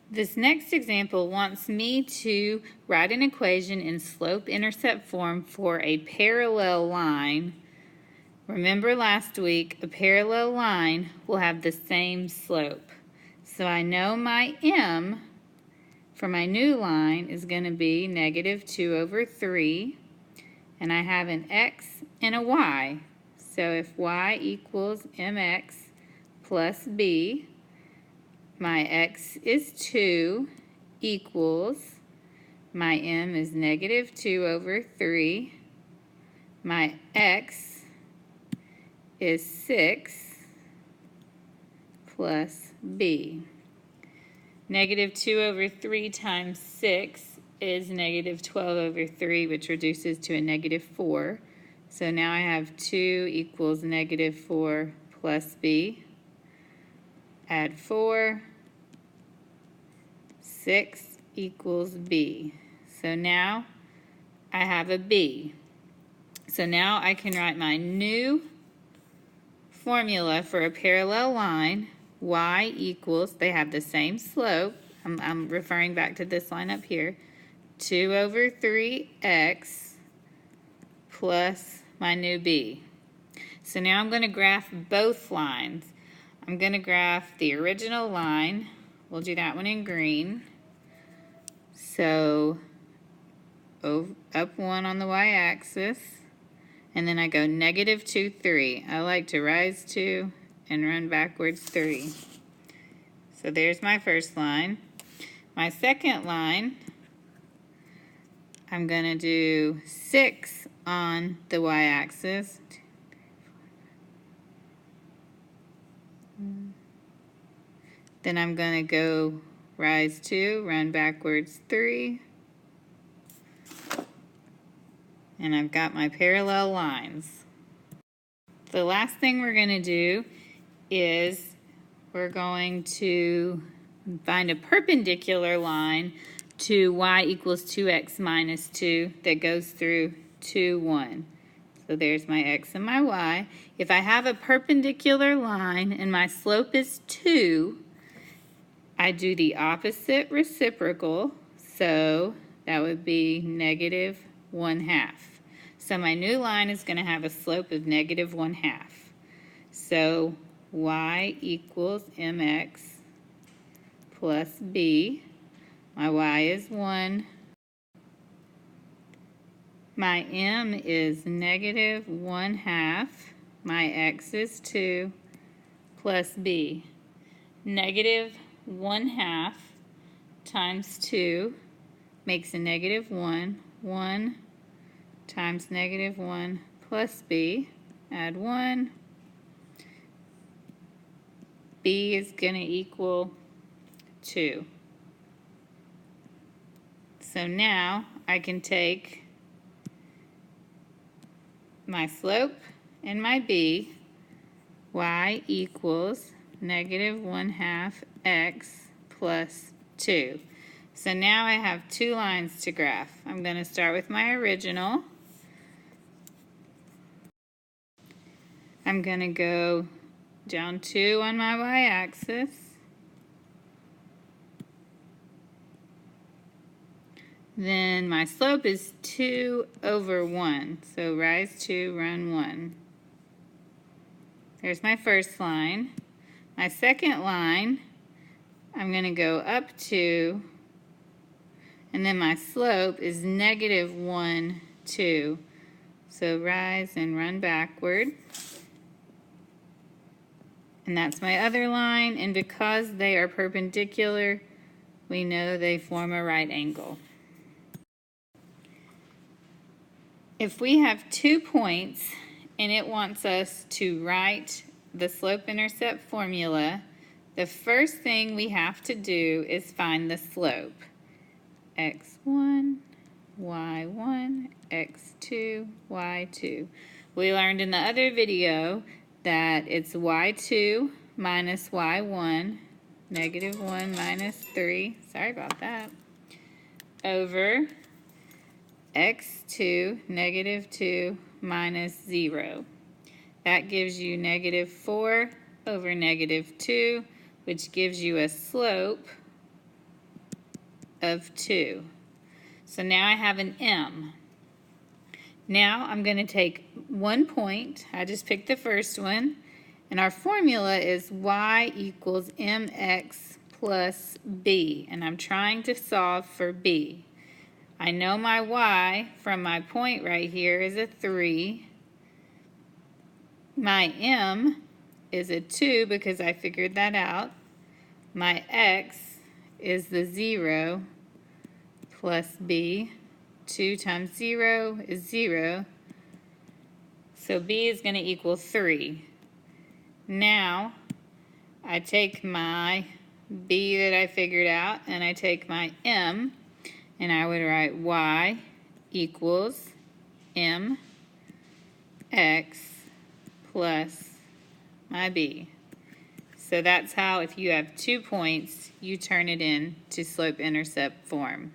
This next example wants me to write an equation in slope-intercept form for a parallel line. Remember last week, a parallel line will have the same slope. So I know my m for my new line is going to be -2/3, and I have an x and a y. So if y equals mx plus b, my x is 2 equals, my m is -2/3, my x is 6 plus b. -2/3 times 6 is -12/3, which reduces to a -4. So now I have 2 equals -4 plus b. Add 4, 6 equals b. So now I have a b. So now I can write my new formula for a parallel line. Y equals, they have the same slope. I'm referring back to this line up here. 2/3x plus my new b. So now I'm going to graph both lines. I'm going to graph the original line. We'll do that one in green. So up 1 on the y-axis, and then I go -2, 3. I like to rise 2 and run backwards 3. So there's my first line. My second line, I'm going to do 6 on the y-axis. Then I'm going to go rise 2, run backwards 3. And I've got my parallel lines. The last thing we're going to do is we're going to find a perpendicular line to y equals 2x minus 2 that goes through 2, 1. So there's my x and my y. If I have a perpendicular line and my slope is 2, I do the opposite reciprocal, so that would be -1/2. So my new line is going to have a slope of -1/2. So y equals mx plus b. My y is 1. My m is -1/2. My x is 2 plus b. -1/2 times 2 makes a -1. 1 times -1 plus b. Add 1. B is going to equal 2. So now I can take my slope and my b. Y equals -1/2 x plus 2. So now I have two lines to graph. I'm going to start with my original. I'm going to go down 2 on my y-axis. Then my slope is 2/1. So rise 2, run 1. There's my first line. My second line, I'm going to go up 2, and then my slope is -1, 2. So rise and run backward. And that's my other line, and because they are perpendicular, we know they form a right angle. If we have 2 points and it wants us to write the slope-intercept formula, the first thing we have to do is find the slope. x1, y1, x2, y2. We learned in the other video that it's y2 minus y1, -1 minus 3, sorry about that, over x2, -2 minus 0. That gives you -4 over -2, which gives you a slope of 2. So now I have an M. Now I'm going to take 1 point. I just picked the first one. And our formula is y equals mx plus b. And I'm trying to solve for b. I know my y from my point right here is a 3. My m is a 2 because I figured that out. My x is the 0 plus b. 2 times 0 is 0. So b is going to equal 3. Now I take my b that I figured out and I take my m and I would write y equals mx plus my b. So that's how, if you have 2 points, you turn it in to slope-intercept form.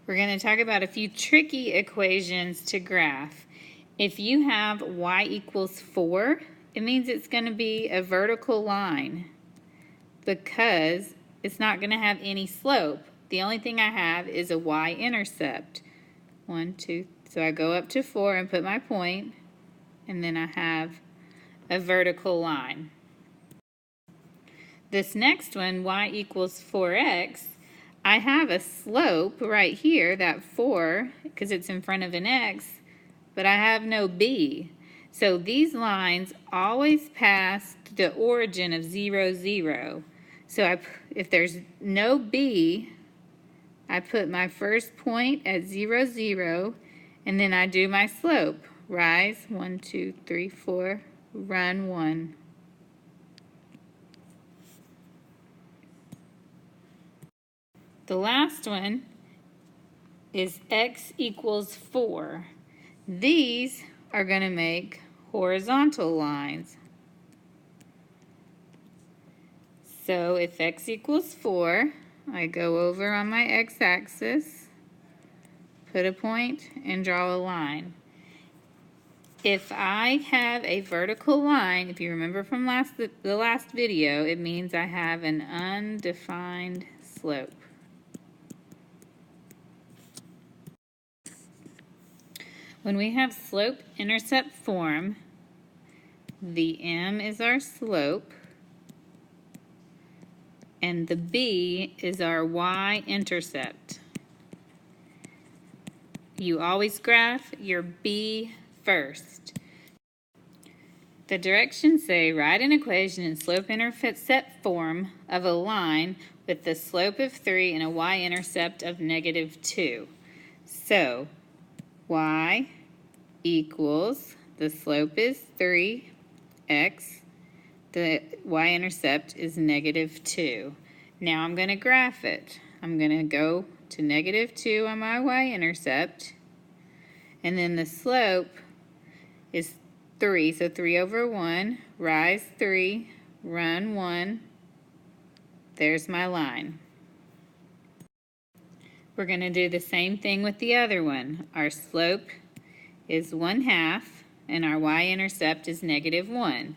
We're going to talk about a few tricky equations to graph. If you have y equals 4, it means it's going to be a vertical line because it's not going to have any slope. The only thing I have is a y-intercept. 1, 2, so I go up to 4 and put my point, and then I have a vertical line. This next one, y equals 4x, I have a slope right here, that 4, because it's in front of an x, but I have no b. So these lines always pass the origin of 0, 0. So if there's no b, I put my first point at 0, 0, and then I do my slope. Rise, 1, 2, 3, 4, run 1. The last one is x equals 4. These are going to make horizontal lines. So if x equals 4, I go over on my x-axis, put a point, and draw a line. If I have a vertical line, if you remember from the last video, it means I have an undefined slope. When we have slope-intercept form, the m is our slope, and the b is our y-intercept. You always graph your b first. The directions say write an equation in slope-intercept form of a line with the slope of 3 and a y-intercept of -2. So y equals, the slope is 3x, the y-intercept is -2. Now I'm going to graph it. I'm going to go to -2 on my y-intercept, and then the slope is 3, so 3 over 1, rise 3, run 1, there's my line. We're going to do the same thing with the other one. Our slope is 1/2, and our y-intercept is -1.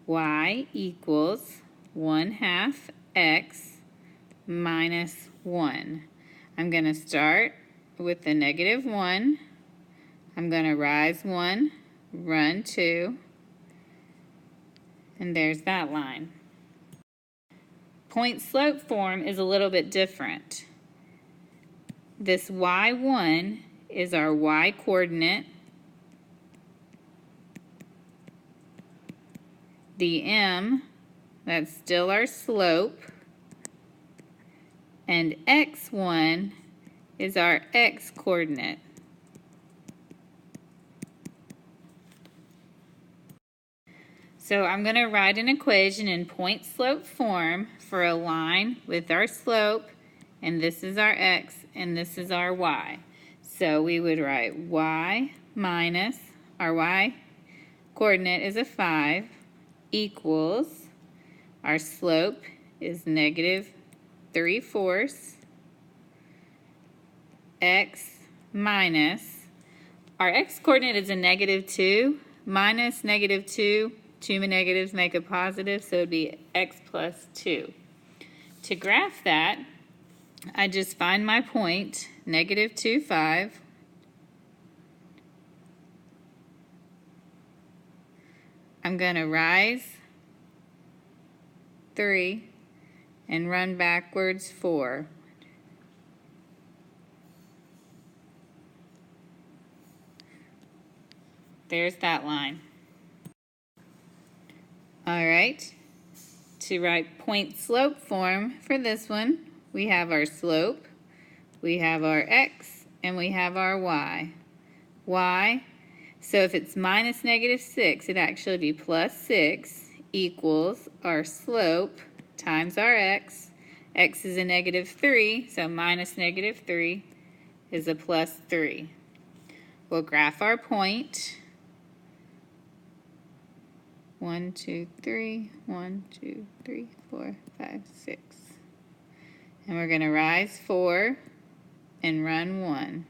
Y equals 1/2 x minus 1. I'm going to start with the -1. I'm going to rise 1, run 2, and there's that line. Point slope form is a little bit different. This y1 is our y coordinate. The m, that's still our slope. And x1 is our x coordinate. So I'm going to write an equation in point slope form for a line with our slope, and this is our x, and this is our y. So we would write y minus, our y coordinate is a 5, equals, our slope is -3/4, x minus, our x coordinate is a -2, minus -2, two negatives make a positive, so it would be x plus 2. To graph that, I just find my point, negative 2, 5. I'm going to rise 3 and run backwards 4. There's that line. All right, to write point slope form for this one, we have our slope, we have our x, and we have our y. Y, so if it's minus negative 6, it'd actually be plus 6 equals our slope times our x. X is a negative 3, so minus negative 3 is a plus 3. We'll graph our point. 1, 2, 3, 1, 2, 3, 4, 5, 6. And we're going to rise 4 and run 1.